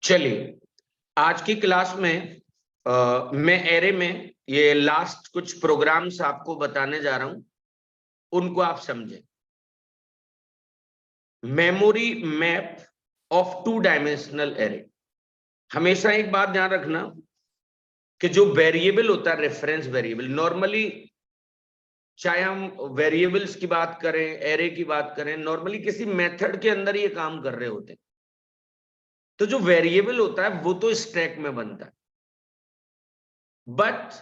चलिए, आज की क्लास में मैं एरे में ये लास्ट कुछ प्रोग्राम्स आपको बताने जा रहा हूं, उनको आप समझें। Memory map of 2 dimensional array. हमेशा एक बात ध्यान रखना कि जो वेरिएबल होता है, रेफरेंस वेरिएबल, नॉर्मली चाहे हम वेरिएबल्स की बात करें, एरे की बात करें, नॉर्मली किसी मेथड के अंदर ये काम कर रहे होते हैं। तो जो वेरिएबल होता है वो तो स्टैक में बनता है, बट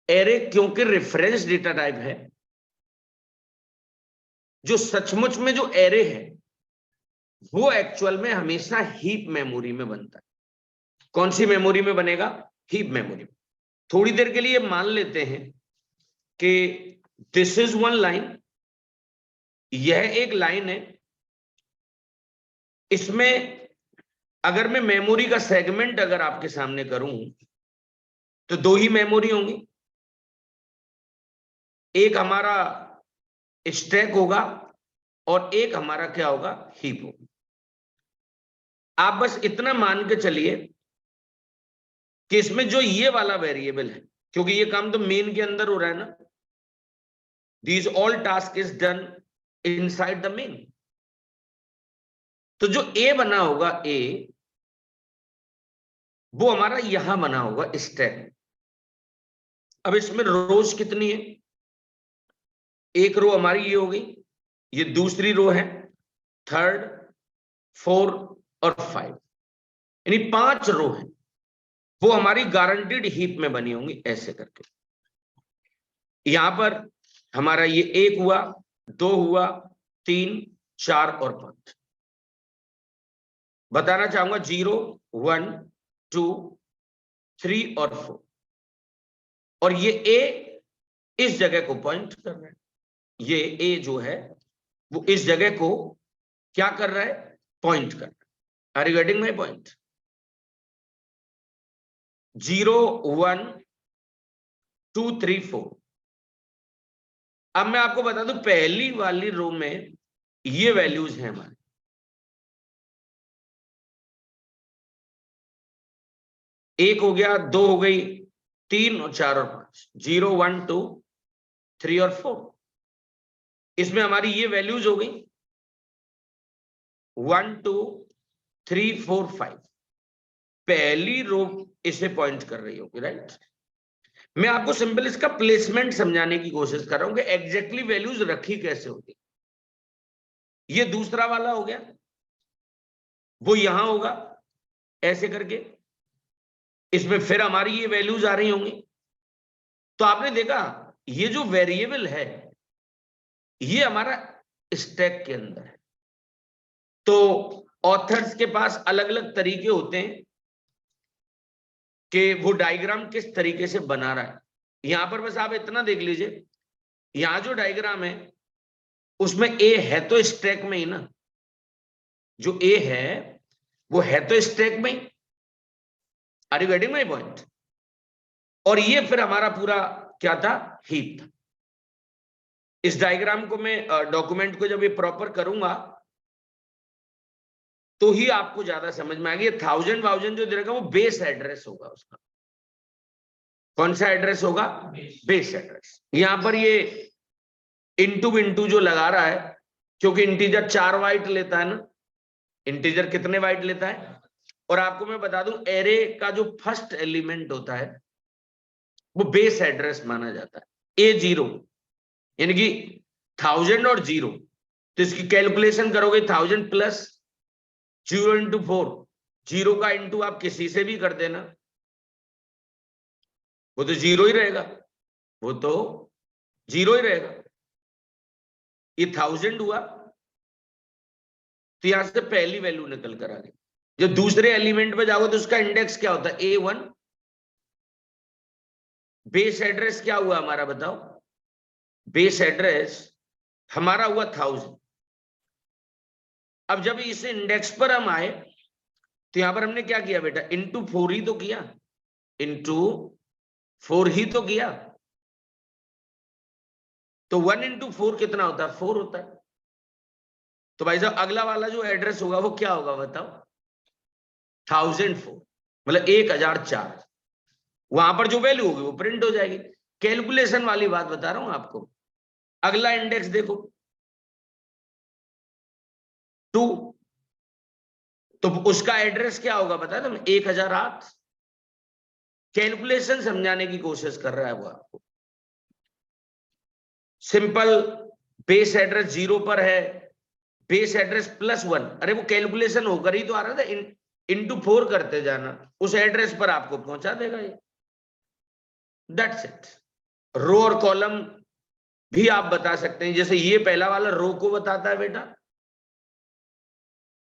एरे क्योंकि रेफरेंस डेटा टाइप है, जो सचमुच में जो एरे है वो एक्चुअल में हमेशा हीप मेमोरी में बनता है। कौन सी मेमोरी में बनेगा? हीप मेमोरी में। थोड़ी देर के लिए मान लेते हैं कि दिस इज वन लाइन, यह एक लाइन है। इसमें अगर मैं मेमोरी का सेगमेंट अगर आपके सामने करूं तो 2 ही मेमोरी होंगी। एक हमारा स्टैक होगा और एक हमारा क्या होगा? हीप होगा। आप बस इतना मान के चलिए कि इसमें जो ये वाला वेरिएबल है, क्योंकि ये काम तो मेन के अंदर हो रहा है ना, these all task is done inside the main. तो जो ए बना होगा, ए वो हमारा यहां बना होगा स्टैक। अब इसमें रोज कितनी है? एक रो हमारी ये हो गई, ये दूसरी रो है, 3rd, 4 और 5, यानी 5 रो है। वो हमारी गारंटीड हीप में बनी होंगी ऐसे करके। यहां पर हमारा ये 1 हुआ, 2 हुआ, 3, 4 और 5। बताना चाहूंगा 0, 1, 2, 3 और 4। और ये ए इस जगह को पॉइंट कर रहा है। ये ए जो है वो इस जगह को क्या कर रहा है? पॉइंट कर रहा है। Are you getting my point? 0, 1, 2, 3, 4। अब मैं आपको बता दूं, पहली वाली रो में ये वैल्यूज हैं हमारे। एक हो गया, 2 हो गई, 3 और 4 और 5, 0, 1, 2, 3 और 4। इसमें हमारी ये वैल्यूज हो गई 1, 2, 3, 4, 5। पहली रो इसे पॉइंट कर रही होगी, राइट? मैं आपको सिंपल इसका प्लेसमेंट समझाने की कोशिश कर रहा हूं कि एग्जैक्टली वैल्यूज रखी कैसे होगी। ये दूसरा वाला हो गया, वो यहां होगा ऐसे करके। इसमें फिर हमारी ये वैल्यूज आ रही होंगी। तो आपने देखा ये जो वेरिएबल है ये हमारा स्टैक के अंदर है। तो ऑथर्स के पास अलग अलग तरीके होते हैं कि वो डायग्राम किस तरीके से बना रहा है। यहां पर बस आप इतना देख लीजिए, यहां जो डायग्राम है उसमें ए है तो स्टैक में ही ना। जो ए है वो है तो स्टैक में ही। Are you getting my point? और ये फिर हमारा पूरा क्या था? हीप था। इस डायग्राम को मैं डॉक्यूमेंट को जब ये प्रॉपर करूंगा तो ही आपको ज्यादा समझ में आएगी। 1000 जो देगा वो बेस एड्रेस होगा उसका। कौन सा एड्रेस होगा? Base address. यहां पर ये इंटू जो लगा रहा है, क्योंकि इंटीजर 4 बाइट लेता है ना। इंटीजर कितने बाइट लेता है? और आपको मैं बता दूं, एरे का जो फर्स्ट एलिमेंट होता है वो बेस एड्रेस माना जाता है। A0 यानी कि 1000 और 0। तो इसकी कैलकुलेशन करोगे 1000 प्लस 0 इंटू 4। 0 का इंटू आप किसी से भी कर देना, वो तो 0 ही रहेगा। वो तो 0 ही रहेगा। ये 1000 हुआ तो यहां से पहली वैल्यू निकल कर आ गई। जब दूसरे एलिमेंट पे जाओगे तो उसका इंडेक्स क्या होता है? A1। बेस एड्रेस क्या हुआ हमारा? बताओ। बेस एड्रेस हमारा हुआ 1000। अब जब इस इंडेक्स पर हम आए तो यहां पर हमने क्या किया बेटा? इंटू 4 ही तो किया। इंटू 4 ही तो किया। तो 1 इंटू 4 कितना होता है? 4 होता है। तो भाई साहब अगला वाला जो एड्रेस होगा वो क्या होगा बताओ? 1004 मतलब 1004, वहां पर जो वैल्यू होगी वो प्रिंट हो जाएगी। कैलकुलेशन वाली बात बता रहा हूं आपको। अगला इंडेक्स देखो 2, तो उसका एड्रेस क्या होगा बता तुम, 1008। कैलकुलेशन समझाने की कोशिश कर रहा है वो आपको। सिंपल बेस एड्रेस 0 पर है, बेस एड्रेस +1, अरे वो कैलकुलेशन होकर ही तो आ रहा था, इंटू 4 करते जाना, उस एड्रेस पर आपको पहुंचा देगा ये। That's it. रो और कॉलम भी आप बता सकते हैं, जैसे ये पहला वाला रो को बताता है बेटा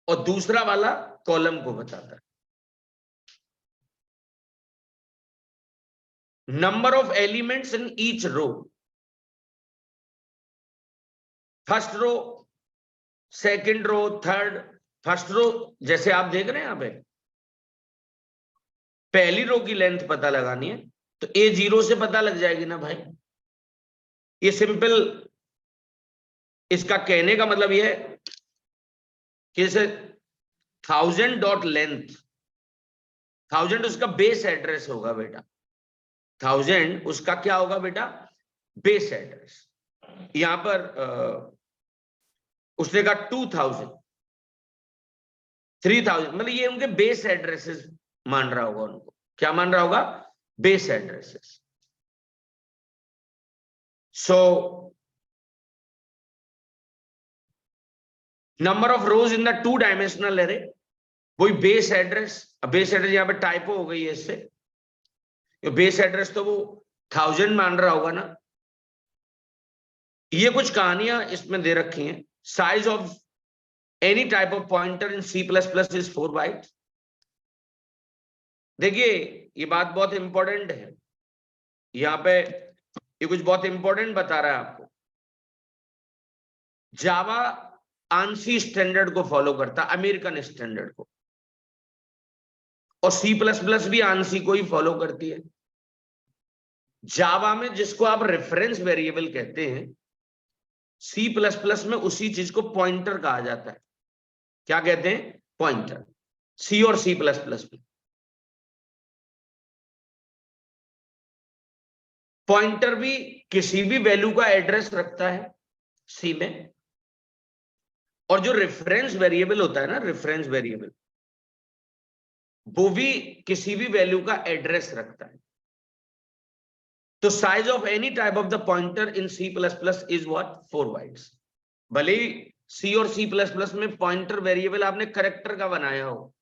और दूसरा वाला कॉलम को बताता है। Number of elements in each row, first row, second row, third. First row जैसे आप देख रहे हैं यहां पे, पहली रो की लेंथ पता लगानी है तो A0 से पता लग जाएगी ना भाई। ये सिंपल, इसका कहने का मतलब ये है कि जैसे 1000 डॉट लेंथ, 1000 उसका बेस एड्रेस होगा बेटा, 1000 उसका क्या होगा बेटा, बेस एड्रेस। यहां पर उसने कहा 2000, 3000, मतलब ये उनके बेस एड्रेसेस मान रहा होगा उनको। क्या मान रहा होगा, base addresses. So number of rose in the 2 dimensional array, वही बेस एड्रेस। बेस एड्रेस यहाँ पे टाइपो हो गई है इससे, बेस एड्रेस तो वो 1000 मान रहा होगा ना। ये कुछ कहानियां इसमें दे रखी हैं। Size of any type of pointer in C++ is 4 byte. देखिए ये बात बहुत इंपॉर्टेंट है, यहाँ पे ये कुछ बहुत इंपॉर्टेंट बता रहा है आपको। जावा आंसी स्टैंडर्ड को फॉलो करता, अमेरिकन स्टैंडर्ड को, और C++ भी आंसी को ही फॉलो करती है। जावा में जिसको आप रेफरेंस वेरिएबल कहते हैं, C++ में उसी चीज को पॉइंटर कहा जाता है। क्या कहते हैं, पॉइंटर। सी और C++ में पॉइंटर भी किसी भी वैल्यू का एड्रेस रखता है सी में, और जो रेफरेंस वेरिएबल होता है ना, रेफरेंस वेरिएबल, वो भी किसी भी वैल्यू का एड्रेस रखता है। तो size of any type of the pointer in C++ is what, 4 bytes. भले ही सी और C++ में पॉइंटर वेरिएबल आपने कैरेक्टर का बनाया हो,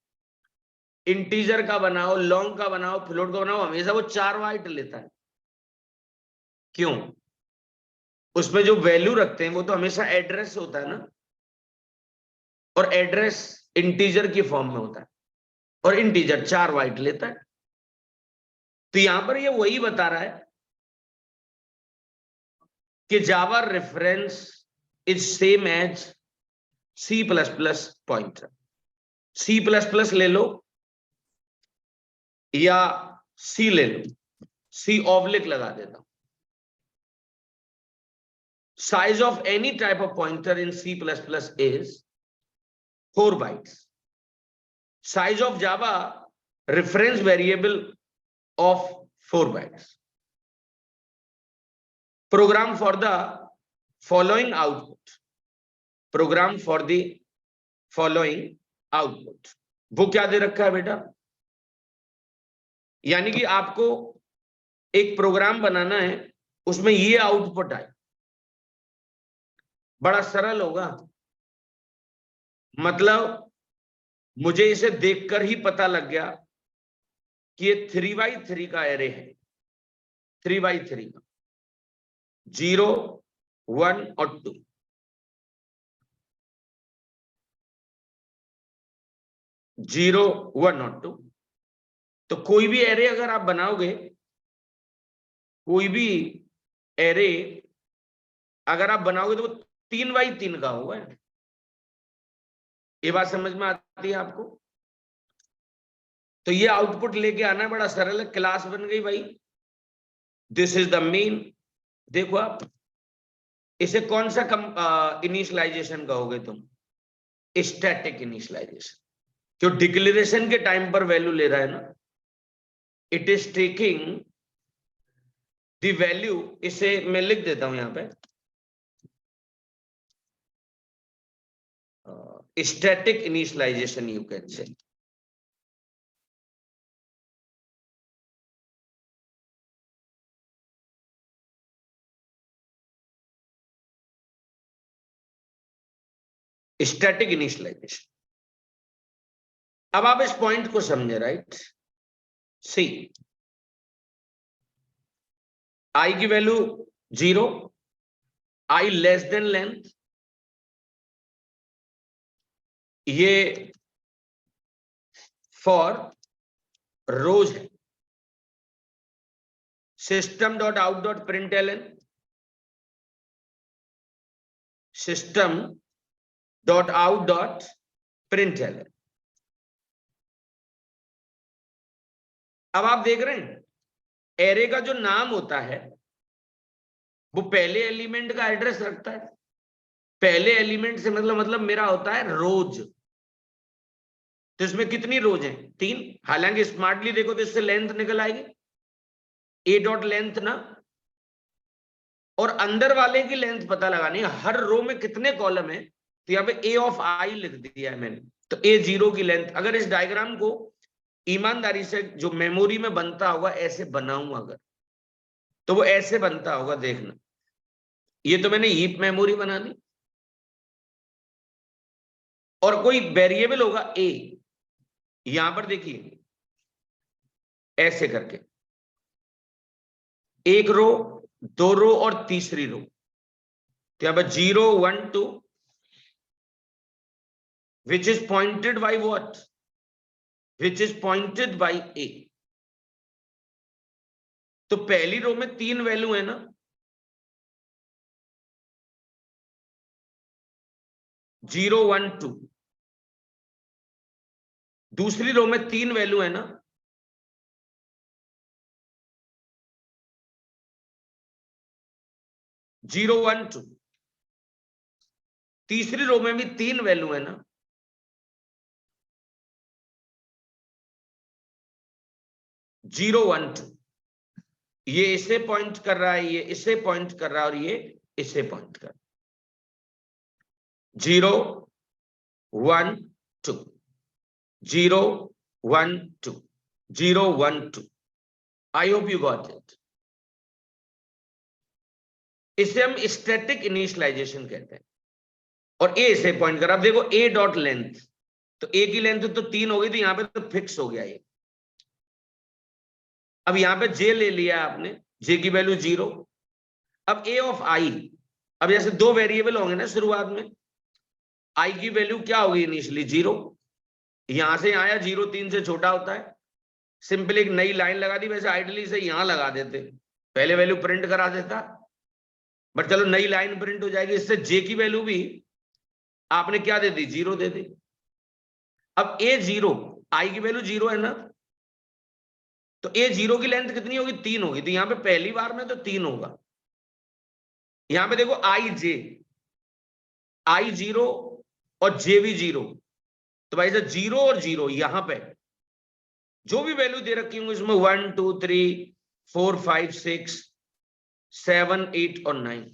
इंटीजर का बनाओ, लॉन्ग का बनाओ, फ्लोट का बनाओ, हमेशा वो 4 बाइट लेता है। क्यों, उसमें जो वैल्यू रखते हैं वो तो हमेशा एड्रेस होता है ना, और एड्रेस इंटीजर की फॉर्म में होता है, और इंटीजर 4 बाइट लेता है। तो यहां पर ये वही बता रहा है कि Java reference is same as C++ pointer. C++ ले लो या C ले लो, C ऑब्लिक लगा देता हूं। Size of any type of pointer in C++ is 4 bytes. Size of Java reference variable of 4 bytes. Program for the following output. Program for the following output. वो क्या दे रखा है बेटा, यानी कि आपको एक प्रोग्राम बनाना है, उसमें ये आउटपुट आए। बड़ा सरल होगा, मतलब मुझे इसे देखकर ही पता लग गया कि ये 3x3 का एरे है, 3x3 का, 0, 1 और 2। जीरो, 1 और 2। तो कोई भी एरे अगर आप बनाओगे, कोई भी एरे अगर आप बनाओगे तो वो 3x3 का होगा। ये बात समझ में आती है आपको। तो ये आउटपुट लेके आना बड़ा सरल है। क्लास बन गई भाई, दिस इज द मेन। देखो आप इसे कौन सा इनिशियलाइजेशन कहोगे तुम, स्टैटिक इनिशियलाइजेशन। क्यों डिक्लेरेशन के टाइम पर वैल्यू ले रहा है ना, it is taking the value, इसे मैं लिख देता हूं यहां पे, static initialization you can say. Static initialization. अब आप इस पॉइंट को समझे, राइट? सी, आई की value 0, i less than length, ये फॉर रोज है। System dot out dot println, system dot out dot println. अब आप देख रहे हैं एरे का जो नाम होता है वो पहले एलिमेंट का एड्रेस रखता है। पहले एलिमेंट से मतलब मेरा होता है रोज। तो इसमें कितनी रोज हैं? 3। हालांकि स्मार्टली देखो तो इससे लेंथ निकल आएगी, ए डॉट लेंथ ना, और अंदर वाले की लेंथ पता लगानी है। हर रो में कितने कॉलम है, तो यहाँ पे ए ऑफ आई लिख दिया है मैंने, तो A0 की लेंथ। अगर इस डायग्राम को ईमानदारी से जो मेमोरी में बनता होगा ऐसे बनाऊं अगर, तो वो ऐसे बनता होगा, देखना। ये तो मैंने हीप मेमोरी बना दी, और कोई वेरिएबल होगा ए, यहां पर देखिए ऐसे करके, एक रो, 2 रो और तीसरी रो, तो यहां पर 0 1 2, which is pointed by what? Which is pointed by A। तो पहली रो में 3 वैल्यू है ना, 0 1 2। दूसरी रो में 3 वैल्यू है ना, 0 1 2। तीसरी रो में भी 3 वैल्यू है ना, 0 1 2। ये इसे पॉइंट कर रहा है, ये इसे पॉइंट कर रहा है, और ये इसे पॉइंट कर रहा है। 0 1 2, 0 1 2, 0 1 2। I hope you got it. इसे हम स्टैटिक इनिशियलाइजेशन कहते हैं, और ए से पॉइंट कर। अब देखो ए डॉट लेंथ, तो ए की लेंथ तो 3 हो गई, तो यहां पे तो फिक्स हो गया ये। अब यहां पे जे ले लिया आपने, जे की वैल्यू 0। अब ए ऑफ आई, अब जैसे 2 वेरिएबल होंगे ना शुरुआत में, आई की वैल्यू क्या होगी इनिशियली? 0। यहां से आया 0 3 से छोटा होता है, सिंपल एक नई लाइन लगा दी। वैसे आइडली से यहां लगा देते, पहले वैल्यू प्रिंट करा देता, बट चलो नई लाइन प्रिंट हो जाएगी। इससे जे की वैल्यू भी आपने क्या दे दी? 0 दे दी। अब A0, आई की वैल्यू 0 है ना, तो A0 की लेंथ कितनी होगी? 3 होगी। तो यहां पे पहली बार में तो 3 होगा। यहां पे देखो I0 और J भी 0, तो भाई साहब 0 और 0 यहां पे जो भी वैल्यू दे रखी होंगी इसमें 1 2 3 4 5 6 7 8 और 9,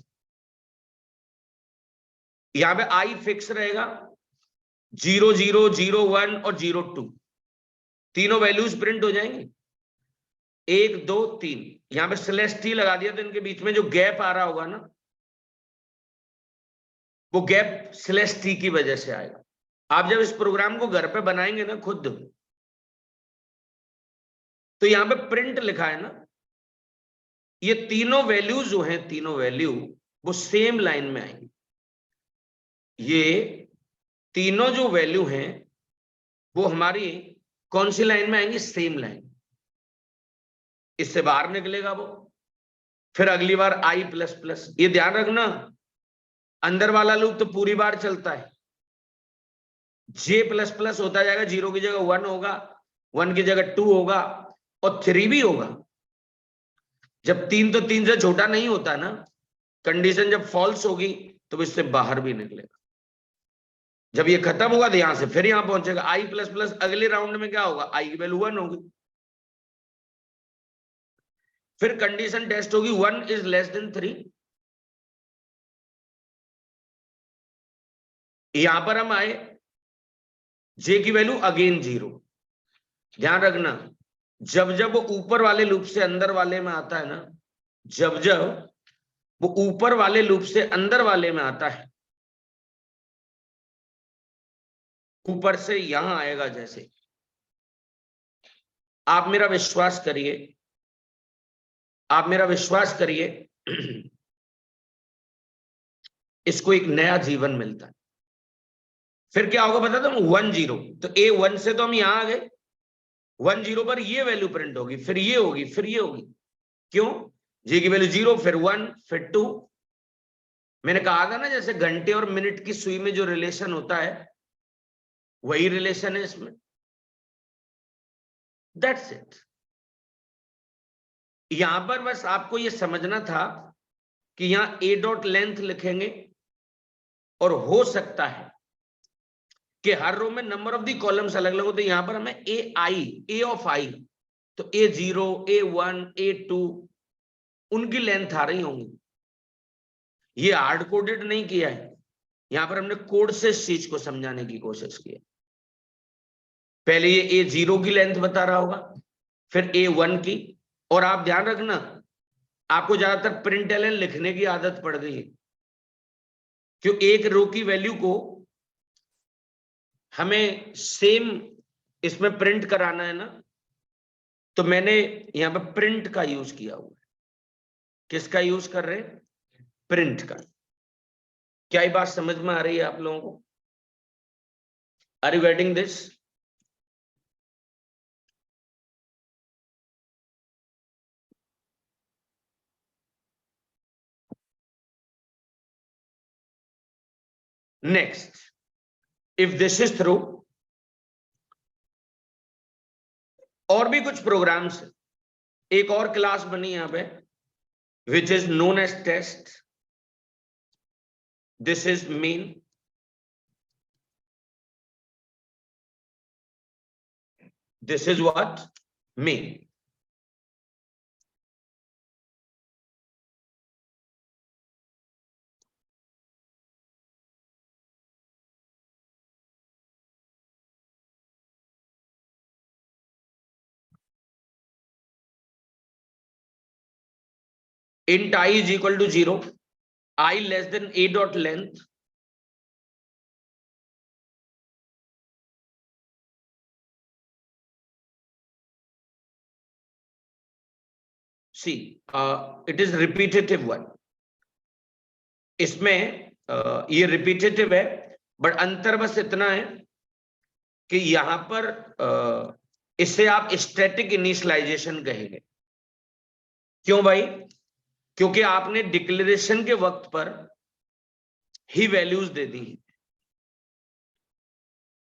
यहां पे आई फिक्स रहेगा। 0 0 0 1 और 0 2, तीनों वैल्यूज प्रिंट हो जाएंगी। 1 2 3, यहां पे स्लैश टी लगा दिया, तो इनके बीच में जो गैप आ रहा होगा ना, वो गैप स्लैश टी की वजह से आएगा। आप जब इस प्रोग्राम को घर पे बनाएंगे ना खुद, तो यहां पे प्रिंट लिखा है ना, ये तीनों वैल्यूज जो हैं, तीनों वैल्यू वो सेम लाइन में आएंगी। ये तीनों जो वैल्यू हैं वो हमारी कौन सी लाइन में आएंगी? Same line. इससे बाहर निकलेगा वो, फिर अगली बार आई प्लस प्लस। ये ध्यान रखना, अंदर वाला लूप तो पूरी बार चलता है। जे प्लस प्लस होता जाएगा, 0 की जगह 1 होगा, 1 की जगह 2 होगा, और 3 भी होगा। जब 3 तो 3 से छोटा नहीं होता ना, कंडीशन जब फॉल्स होगी तो इससे बाहर भी निकलेगा। जब ये खत्म होगा तो यहां से फिर यहां पहुंचेगा आई प्लस प्लस, अगले राउंड में क्या होगा, आई की वैल्यू 1 होगी। फिर कंडीशन टेस्ट होगी 1 इज लेस देन 3। यहां पर हम आए, जे की वैल्यू अगेन 0। ध्यान रखना, जब जब वो ऊपर वाले लूप से अंदर वाले में आता है ना, जब जब वो ऊपर वाले लूप से अंदर वाले में आता है, ऊपर से यहां आएगा, जैसे आप मेरा विश्वास करिए, आप मेरा विश्वास करिए, इसको एक नया जीवन मिलता है। फिर क्या होगा बता दो, 1 0, तो A1 से तो हम यहां आ गए, 1 0 पर ये वैल्यू प्रिंट होगी, फिर ये होगी, फिर ये होगी। क्यों? जी की वैल्यू 0, फिर 1, फिर 2। मैंने कहा था ना, जैसे घंटे और मिनट की सुई में जो रिलेशन होता है, वही रिलेशन है इसमें। That's it. यहां पर बस आपको ये समझना था कि यहां ए डॉट लेंथ लिखेंगे, और हो सकता है कि हर रो में नंबर ऑफ दी कॉलम्स अलग अलग होते हैं। यहां पर हमें ए ऑफ आई, तो A0, A1, A2 उनकी लेंथ आ रही होंगी। ये हार्ड कोडेड नहीं किया है, यहां पर हमने कोड से इस चीज को समझाने की कोशिश की है। पहले ये A0 की लेंथ बता रहा होगा, फिर A1 की। और आप ध्यान रखना, आपको ज्यादातर प्रिंट एलन लिखने की आदत पड़ गई है, क्यों एक रो की वैल्यू को हमें सेम इसमें प्रिंट कराना है ना, तो मैंने यहां पर प्रिंट का यूज किया हुआ है। किसका यूज कर रहे हैं? प्रिंट का। क्या ये बात समझ में आ रही है आप लोगों को? Are you getting this? Next, if this is through, और भी कुछ प्रोग्राम्स, एक और क्लास बनी यहां पे, which is known as test. This is main, this is what, main. int I is equal to 0, I less than a dot length, see it is repetitive one। इसमें ये रिपीटेटिव है, but अंतर बस इतना है कि यहां पर इसे आप स्टैटिक इनिशियलाइजेशन कहेंगे। क्यों भाई? क्योंकि आपने डिक्लेरेशन के वक्त पर ही वैल्यूज दे दी।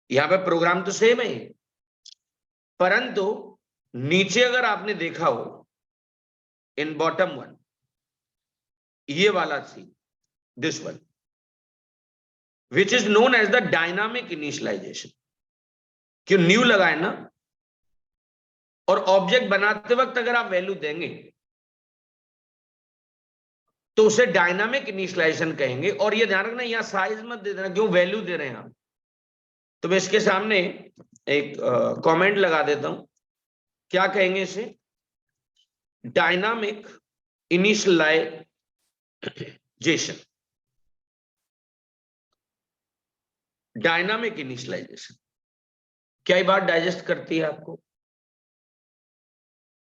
यहां पे प्रोग्राम तो सेम है, परंतु नीचे अगर आपने देखा हो, इन बॉटम वन, ये वाला see, this one, which is known as the dynamic initialisation. क्यों न्यू लगाए ना, और ऑब्जेक्ट बनाते वक्त अगर आप वैल्यू देंगे तो उसे डायनामिक इनिशियलाइजेशन कहेंगे। और ये ध्यान रखना, यहां साइज मत दे देना, क्यों वैल्यू दे रहे हैं आप। तो मैं इसके सामने एक कमेंट लगा देता हूं, क्या कहेंगे इसे? Dynamic initialization. Dynamic initialization. क्या ये बात डाइजेस्ट करती है आपको?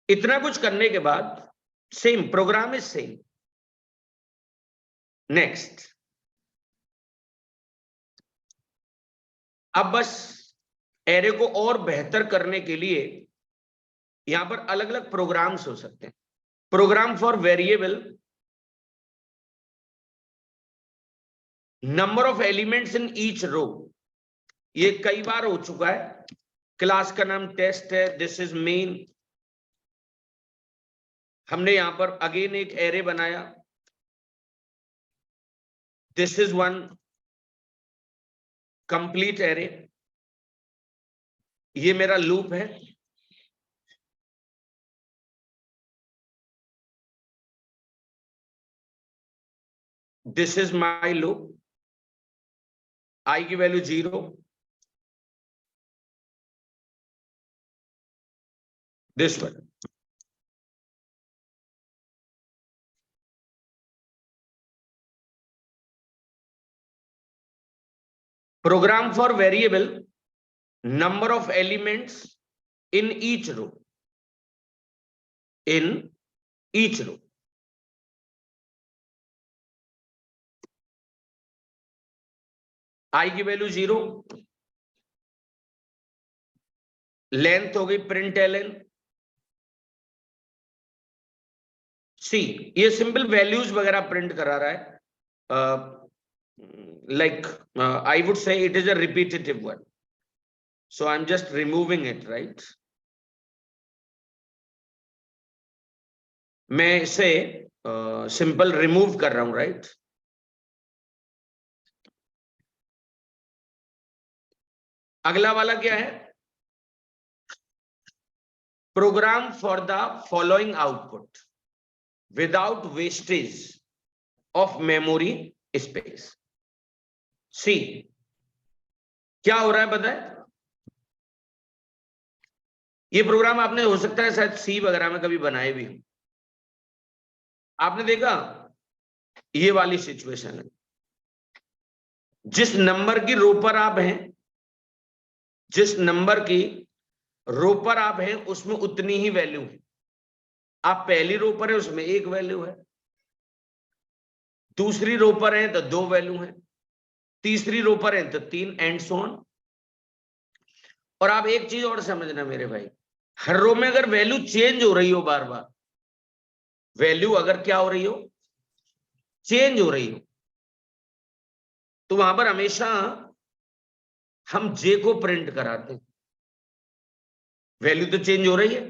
इतना कुछ करने के बाद same programme is same. Next, अब बस एरे को और बेहतर करने के लिए यहां पर अलग अलग प्रोग्राम्स हो सकते हैं। Program for variable number of elements in each row, ये कई बार हो चुका है। क्लास का नाम टेस्ट है, दिस इज मेन। हमने यहां पर अगेन एक एरे बनाया, this is one. Complete array, ये मेरा लूप है, दिस इज माई लूप, आई की value 0, this one. Program for variable number of elements in each row. In each row. I की वैल्यू 0, लेंथ हो गई प्रिंट एलएन। सी, ये simple values वगैरह print करा रहा है, like I would say it is a repetitive one, so I'm just removing it, right? मैं इसे सिंपल रिमूव कर रहा हूं, राइट? अगला वाला क्या है? Program for the following output without wastage of memory space. See, क्या हो रहा है पता है? ये प्रोग्राम आपने हो सकता है शायद सी वगैरह में कभी बनाए भी हो। आपने देखा ये वाली सिचुएशन है, जिस नंबर की रो पर आप हैं, जिस नंबर की रो पर आप हैं उसमें उतनी ही वैल्यू है। आप पहली रो पर है उसमें 1 वैल्यू है, दूसरी रो पर है तो 2 वैल्यू है, तीसरी रो पर है तो 3, एंड सो ऑन। और आप एक चीज और समझना मेरे भाई, हर रो में अगर वैल्यू चेंज हो रही हो, बार बार वैल्यू अगर क्या हो रही हो, चेंज हो रही हो, तो वहां पर हमेशा हम जे को प्रिंट कराते हैं। वैल्यू तो चेंज हो रही है,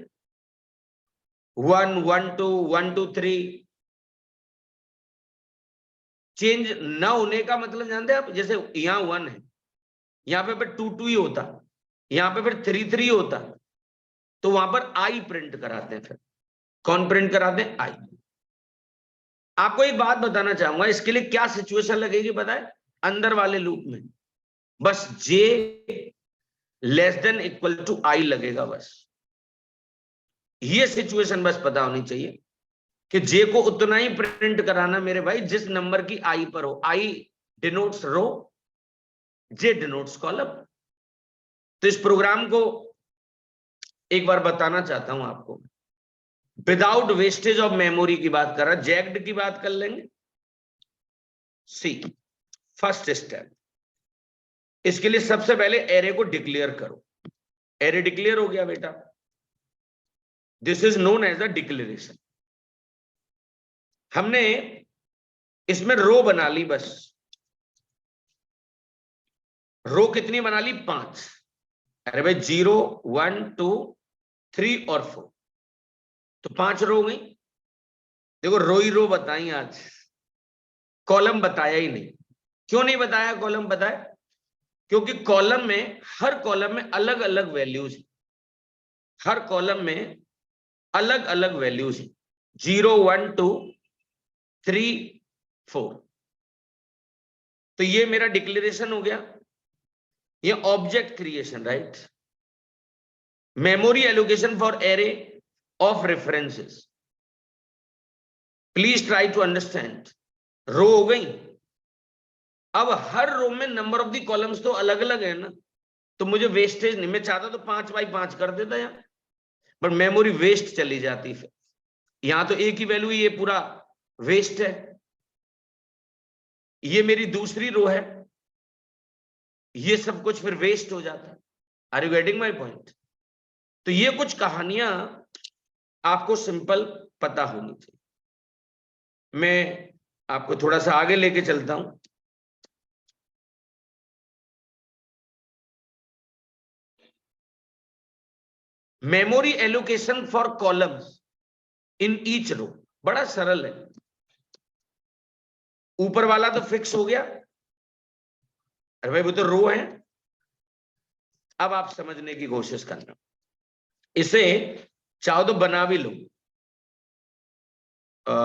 1 1 2 1 2 3। चेंज ना होने का मतलब जानते हैं आप? जैसे यहां 1 है, यहां पे फिर 2 2 ही होता, यहां पे फिर 3 3 होता, तो वहां पर आई प्रिंट कराते हैं। फिर कौन प्रिंट कराते हैं? आई। आपको एक बात बताना चाहूंगा, इसके लिए क्या सिचुएशन लगेगी पता है? अंदर वाले लूप में बस j less than equal to आई लगेगा, बस ये सिचुएशन बस पता होनी चाहिए कि जे को उतना ही प्रिंट कराना मेरे भाई जिस नंबर की आई पर हो। आई डिनोट्स रो, जे डिनोट्स कॉलम। तो इस प्रोग्राम को एक बार बताना चाहता हूं आपको, विदाउट वेस्टेज ऑफ मेमोरी की बात कर रहा, जैक्ड की बात कर लेंगे। सी, फर्स्ट स्टेप, इसके लिए सबसे पहले एरे को डिक्लेयर करो। एरे डिक्लेयर हो गया बेटा, this is known as a declaration. हमने इसमें रो बना ली, बस रो कितनी बना ली? 5। अरे भाई 0 1 2 3 और 4, तो 5 रो गई। देखो रो ही रो बताई आज, कॉलम बताया ही नहीं। क्यों नहीं बताया कॉलम? बताया क्योंकि कॉलम में, हर कॉलम में अलग अलग वैल्यूज है, हर कॉलम में अलग अलग वैल्यूज है, 0 1 2 3 4। तो ये मेरा डिक्लेरेशन हो गया, ये object creation, right? Memory allocation for array of references. Please try to understand. Row हो गई, अब हर रो में नंबर ऑफ दी कॉलम्स तो अलग अलग है ना, तो मुझे वेस्टेज नहीं, मैं चाहता तो 5 बाई 5 कर देता यार, पर मेमोरी वेस्ट चली जाती। फिर यहां तो एक ही वैल्यू, ये पूरा वेस्ट है। ये मेरी दूसरी रो है, ये सब कुछ फिर वेस्ट हो जाता है। Are you getting my point? तो ये कुछ कहानियां आपको सिंपल पता होनी चाहिए। मैं आपको थोड़ा सा आगे लेके चलता हूं। Memory allocation for columns in each row बड़ा सरल है। ऊपर वाला तो फिक्स हो गया, अरे भाई वो तो रो है। अब आप समझने की कोशिश करना, इसे चाहो तो बना भी लो।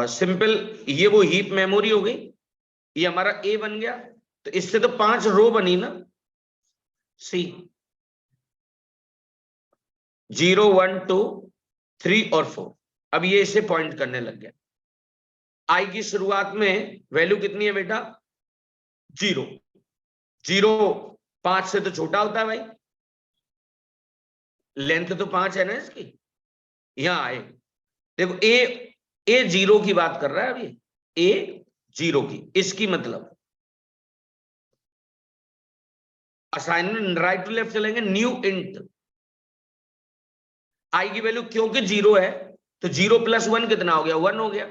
सिंपल, ये वो हीप मेमोरी हो गई, ये हमारा ए बन गया, तो इससे तो 5 रो बनी ना, सी 0 1 2 3 और 4। अब ये इसे पॉइंट करने लग गया। आई की शुरुआत में वैल्यू कितनी है बेटा? 0। 0 5 से तो छोटा होता है भाई, लेंथ तो 5 है ना इसकी। यहां आए, देखो ए 0 की बात कर रहा है अभी, ए 0 की, इसकी मतलब असाइनमेंट राइट टू लेफ्ट चलेंगे, न्यू इंट आई की वैल्यू क्योंकि 0 है, तो 0 + 1 कितना हो गया? 1 हो गया।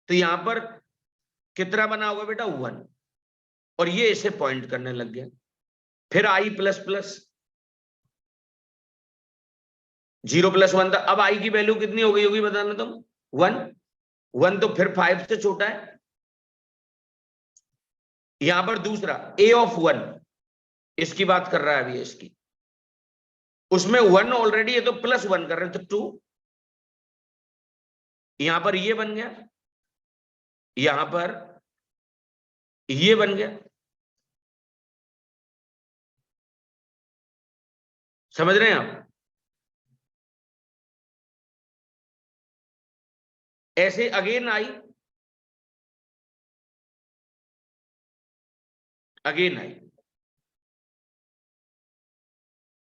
तो यहां पर कितना बना होगा बेटा? 1। और ये इसे पॉइंट करने लग गया। फिर आई प्लस प्लस 0 + 1 था, अब आई की वैल्यू कितनी हो गई होगी बताना तुम? 1। 1 तो फिर 5 से छोटा है। यहां पर दूसरा ए ऑफ 1, इसकी बात कर रहा है अभी इसकी, उसमें 1 ऑलरेडी है तो +1 कर रहे हैं, तो 2। यहां पर ये बन गया, यहां पर ये बन गया। समझ रहे हैं आप? ऐसे अगेन आई, अगेन आई,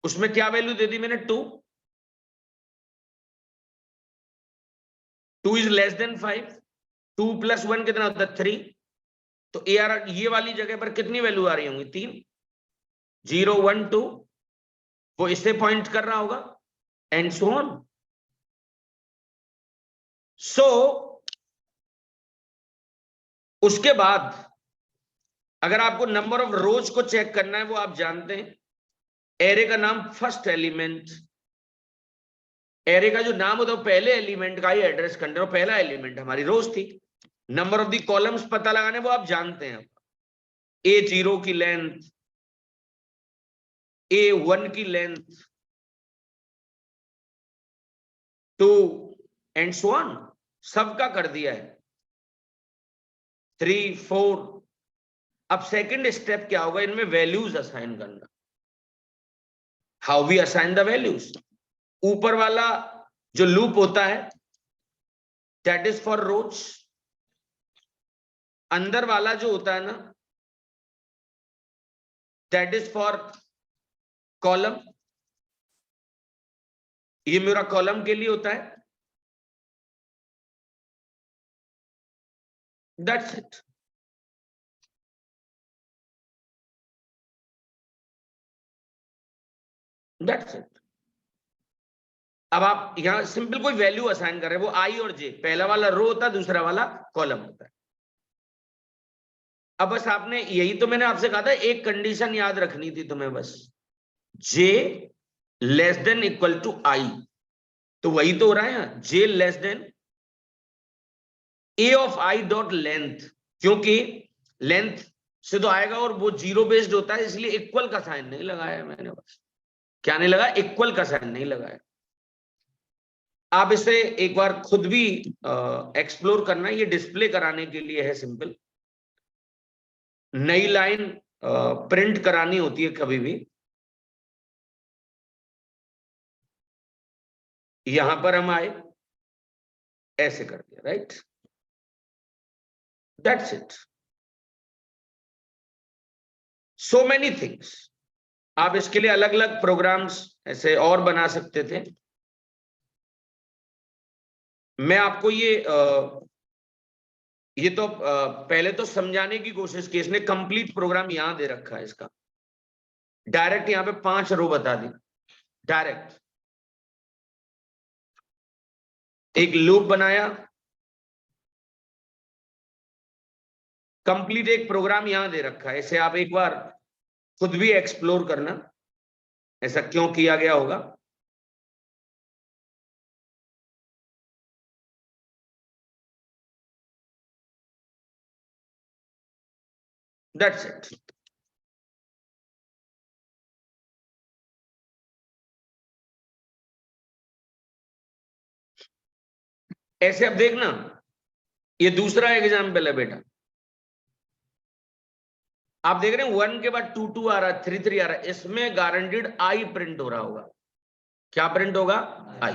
उसमें क्या वैल्यू दे दी मैंने? 2। 2 इज लेस देन 5। 2 + 1 कितना होता है? 3। तो ए आर ये वाली जगह पर कितनी वैल्यू आ रही होंगी? 3। 0 1 2, वो इससे पॉइंट कर रहा होगा, एंड सो ऑन। सो उसके बाद अगर आपको नंबर ऑफ रोज को चेक करना है, वो आप जानते हैं, एरे का नाम फर्स्ट एलिमेंट, एरे का जो नाम होता है पहले एलिमेंट का ही एड्रेस कंटेन, पहला एलिमेंट हमारी रोज थी। नंबर ऑफ दी कॉलम्स पता लगाने वो आप जानते हैं, A0 की लेंथ, A1 की लेंथ, 2 एंड सो ऑन, सबका कर दिया है, 3 4। अब सेकंड स्टेप क्या होगा? इनमें वैल्यूज असाइन करना। How we assign the values? ऊपर वाला जो लूप होता है दैट इज फॉर रोज, अंदर वाला जो होता है ना दैट इज फॉर कॉलम। ये मेरा कॉलम के लिए होता है, दैट्स इट। That's it. अब आप यहां सिंपल कोई वैल्यू असाइन कर रहे हैं, वो आई और जे, पहला वाला रो होता है, दूसरा वाला कॉलम होता है। अब बस आपने, यही तो मैंने आपसे कहा था, एक कंडीशन याद रखनी थी तुम्हें बस, j less than equal to i. तो वही तो हो रहा है, j less than a of i dot length, क्योंकि लेंथ से तो आएगा और वो 0 बेस्ड होता है, इसलिए इक्वल का साइन नहीं लगाया मैंने, बस क्या नहीं लगा? इक्वल का साइन नहीं लगाया। आप इसे एक बार खुद भी एक्सप्लोर करना, ये डिस्प्ले कराने के लिए है सिंपल। नई लाइन प्रिंट करानी होती है कभी भी, यहां पर हम आए, ऐसे कर दिया, right, that's it. So many things. आप इसके लिए अलग अलग प्रोग्राम्स ऐसे और बना सकते थे। मैं आपको ये तो पहले तो समझाने की कोशिश की, इसने कंप्लीट प्रोग्राम यहां दे रखा है इसका, डायरेक्ट यहां पे 5 रो बता दी, डायरेक्ट एक लूप बनाया, कंप्लीट एक प्रोग्राम यहां दे रखा है। इसे आप एक बार खुद भी एक्सप्लोर करना, ऐसा क्यों किया गया होगा। That's it. ऐसे अब देखना, ये दूसरा एग्जाम्पल है बेटा, आप देख रहे हैं 1 के बाद 2 2 आ रहा है, 3 3 आ रहा है, इसमें गारंटीड आई प्रिंट हो रहा होगा। क्या प्रिंट होगा? आई।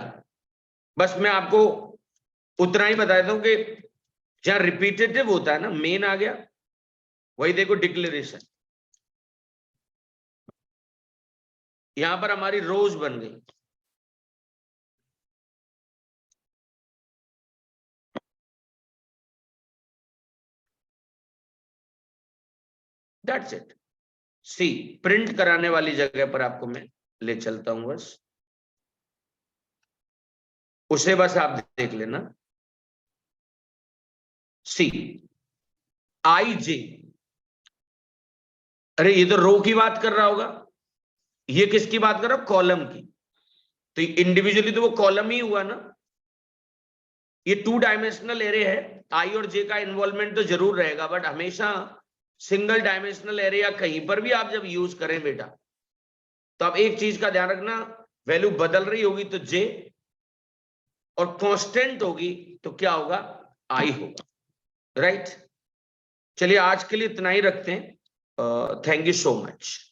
बस मैं आपको उतना ही बता देता हूं कि जहां रिपीटेटिव होता है ना, मेन आ गया, वही देखो डिक्लेरेशन, यहां पर हमारी रोज बन गई। That's it. सी प्रिंट कराने वाली जगह पर आपको मैं ले चलता हूं, बस उसे बस आप देख लेना। सी आई जे, अरे ये तो रो की बात कर रहा होगा, ये किसकी बात कर रहा हूं? कॉलम की। तो इंडिविजुअली तो वो कॉलम ही हुआ ना, ये 2 डायमेंशनल एरे है, आई और जे का इन्वॉल्वमेंट तो जरूर रहेगा, बट हमेशा सिंगल डायमेंशनल एरे या कहीं पर भी आप जब यूज करें बेटा, तो आप एक चीज का ध्यान रखना, वैल्यू बदल रही होगी तो जे, और कांस्टेंट होगी तो क्या होगा? आई होगा, राइट। चलिए आज के लिए इतना ही रखते हैं। Thank you so much.